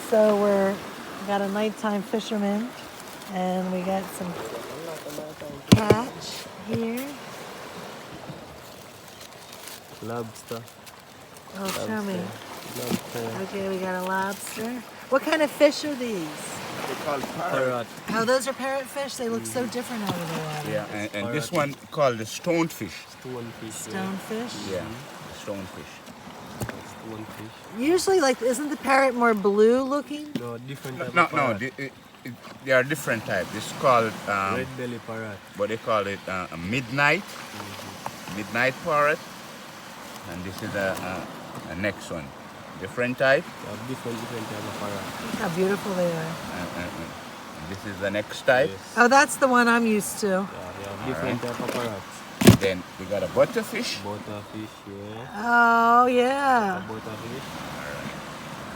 So we got a nighttime fisherman, and we got some catch here. Lobster. Oh, show me. Lobster. Okay, we got a lobster. What kind of fish are these? They call parrot. Oh, those are parrotfish. They look so different out of the water. Yeah, and this one called the stonefish. Stonefish. Stonefish. Yeah, stonefish. Stonefish. Usually, like, isn't the parrot more blue looking? No, different type No, of no, parrot. they are different types. This is called, Red belly parrot. what they call it, a midnight parrot. And this is a next one. Different type. They have different type of parrot. Look how beautiful they are. And this is the next type. Yes. Oh, that's the one I'm used to. Yeah, they have different type of parrots. Then we got a butterfish. Butterfish, yeah. Oh, yeah. Butterfish.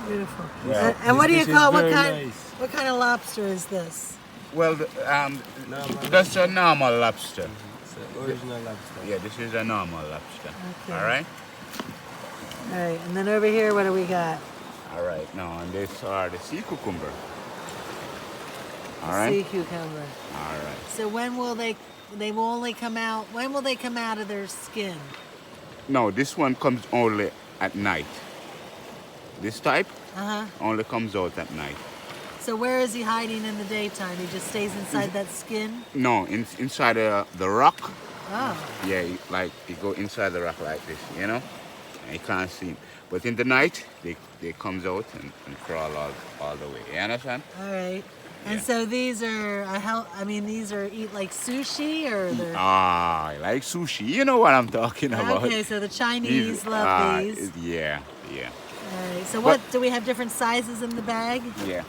Beautiful. Yeah. And what do you This is call, very nice. what kind of lobster is this? Well, that's a normal lobster. It's an original lobster. Yeah, this is a normal lobster. Okay. All right. All right, and then over here, what do we got? All right. Now, and these are the sea cucumber. All right. Sea cucumber. All right. So when will they will only come out, when will they come out of their skin? No, this one comes only at night. This type Uh-huh. only comes out at night. So where is he hiding in the daytime? He just stays inside that skin? No, inside the rock. Oh. Yeah, you go inside the rock like this, you know, and you can't see him. But in the night, they comes out and crawl all the way. You understand? All right. And Yeah. so these are, these are eat like sushi or they're... Ah, I like sushi. You know what I'm talking about. Okay, so the Chinese love these. Yeah, yeah, All right, so what, do we have different sizes in the bag? yeah.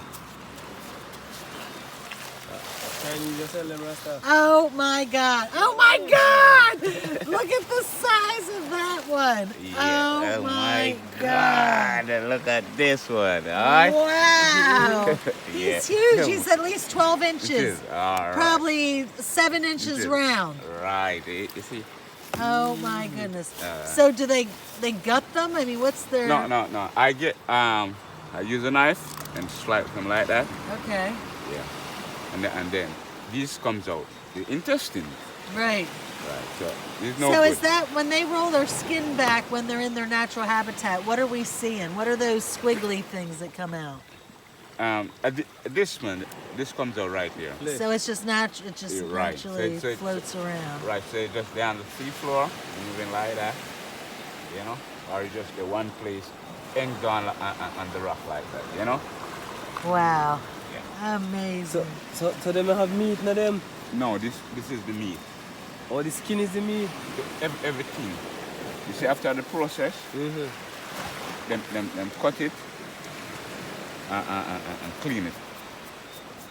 Chinese, you sell them rasta. Oh my God. Oh my God. Look at the size of that one. Yeah. Oh my God. Look at this one. All right. Wow. Yeah. He's huge. He's at least 12 inches. All right. Probably 7 inches Inches. round. Right. You see? Oh my goodness. So do they gut them? I mean, what's their... No. I use a knife and slice them like that. Okay. Yeah. And then this comes out. The intestine. Right. Right. So it's no So good. is that when they roll their skin back when they're in their natural habitat, what are we seeing? What are those squiggly things that come out? This one, this comes out right here. So it's just natural. It just You're right. naturally So floats around. Right. So it's just down the sea floor, moving like that, you know, or you just the one place, hang down on the rock like that, you know. Wow. Yeah. Amazing. So them have meat in them. No, this is the meat. Oh, the skin is the meat. Everything. You see, after the process, them cut it and clean it.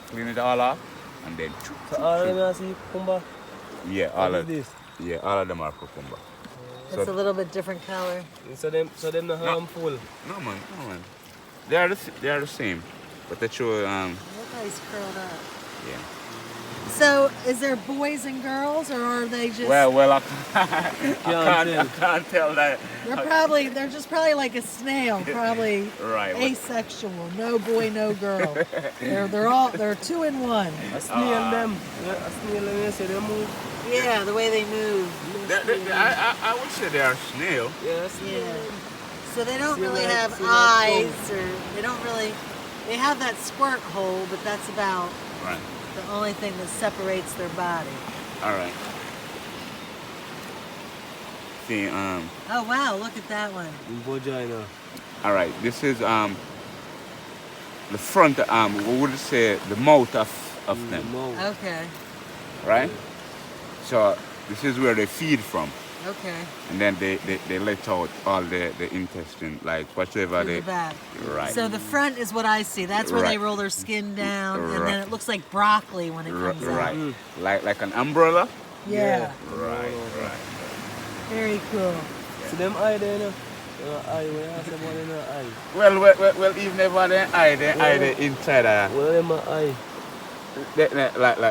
Clean it all off, and then. So all of them are sea cucumber. Yeah, all What of is this? Yeah, all of them are cucumber. It's a little bit different color. So them not harmful. No man. They are the same, but they show Look how he's curled up. yeah. So is there boys and girls, or are they just? Well, I can't tell that. They're just probably like a snail, probably Right. asexual. No boy, no girl. They're 2 in 1. A snail them. Yeah, a snail them, you say they move. Yeah, the way they move. I would say they are snail. Yes. Yeah. So they don't See really that- have see that eyes, or they don't really. They have that squirt hole, but that's about Right. the only thing that separates their body. All right. See, Oh wow, look at that one. Vagina. all right. This is the front. What would you say? The mouth of them, Mouth. Okay. right? So this is where they feed from, Okay. and then they let out all the intestine, like whatever Through they. the back. Right. So the front is what I see. That's where they Right. roll their skin down, and Right. then it looks like broccoli when it comes Right. out. Like an umbrella. Yeah. Right. Very cool. See them eye there, you know? Eye, when you ask about them eye. Well, even if they inside Well, them eye.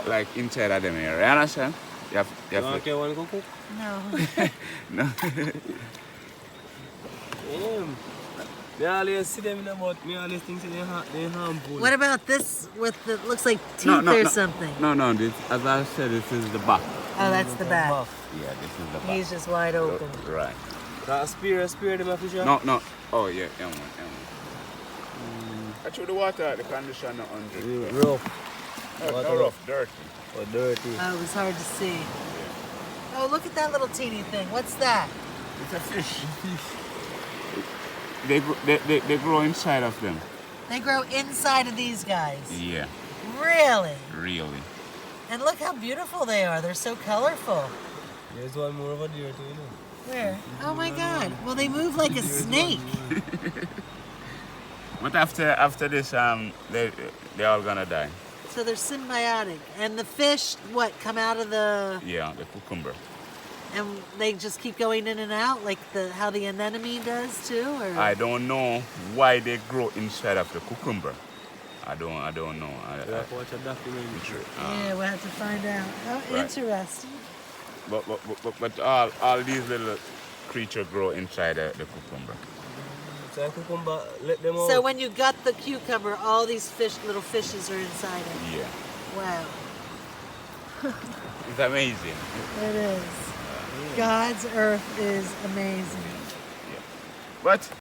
like inside of them here. You understand? You have You want to one cook? No. no. Them. Me always see them in the boat. Me always think they're harmful. What about this with the looks like teeth or something? No. This, as I said, this is the back. Oh, that's the back. Yeah, this is the back. He's just wide open. Right. That spear them a fish. No. Oh yeah, man. I threw the water at the condition not 100. Rough. No rough, dirty. Or dirty. Oh, it was hard to see. Oh, look at that little teeny thing. What's that? It's a fish. They grow inside of them. They grow inside of these guys. Yeah, Really? really. And look how beautiful they are. They're so colorful. There's one more over there too, you know. Where? Oh my God. Well, they move like a snake. But after this, they're all gonna die. So they're symbiotic. And the fish, what, come out of the... Yeah, the cucumber. And they just keep going in and out like how the anemone does too? Or? I don't know why they grow inside of the cucumber. I don't know. You have to watch a documentary. Yeah, we'll have to find out. Oh, Right. interesting. But all these little creatures grow inside the cucumber. So cucumber, let them out. So when you gut the cucumber, all these little fishes are inside it. Yeah, Wow. it's amazing. It is. God's earth is amazing. But